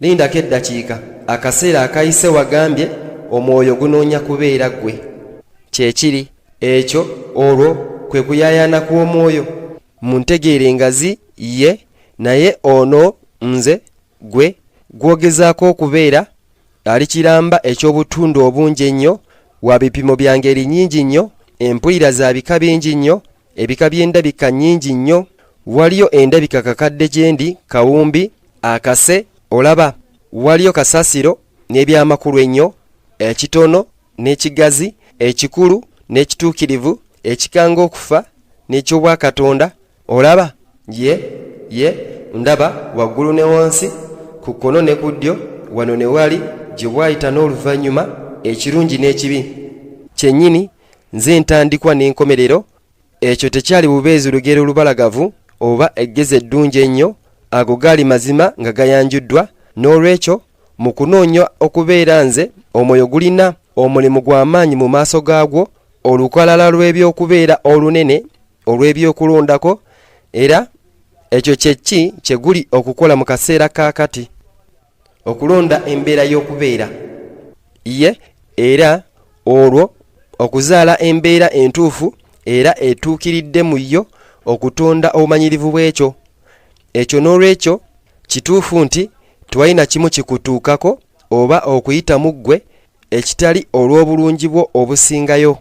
lindako eddakiika akaseera akayise wagambye omwoyo gunoonya kubeera ggwe kyekiri ekyo olwo kwe kuyayaana kw'omwoyo muntegeere engazi ye naye ono nze gwe gwogezaako okubeera ali kiramba eky'obutundu obungi ennyo wa bipimo bya ngeri nnyingi nnyo empulira za bika bingi nnyo ebika by'endabika nnyingi nnyo waliyo endabika kakadde gyendi kawumbi akase olaba waliyo kasasiro n'ebyamakulu ennyo ekitono n'ekigazi ekikulu n'ekituukirivu ekikanga okufa n'ekyobwakatonda olaba ye ndaba waggulu ne wansi ku kkono ne ku ddyo wano ne wali gye bwayita n'oluvannyuma ekirungi n'ekibi kyennyini nze ntandikwa n'enkomerero ekyo tekyali bubeezi lugero lubalagavu oba eggezi eddungi ennyo ago gaali mazima nga gayanjuddwa n'olwekyo mu kunoonya okubeera nze omwoyo gulina omulimu gw'amaanyi mu maaso gaagwo olukalala lw'ebyokubeera olunene olw'ebyokulondako era ekyo kyeki kye guli okukola mu kaseera kaakati okulonda embeera y'okubeera ye era olwo okuzaala embeera entuufu era etuukiridde mu yo okutonda obumanyirivu bw'ekyo ekyo n'olwekyo kituufu nti twalina kimu kikutuukako oba okuyita mu ggwe ekitali olw'obulungi bwo obusingayo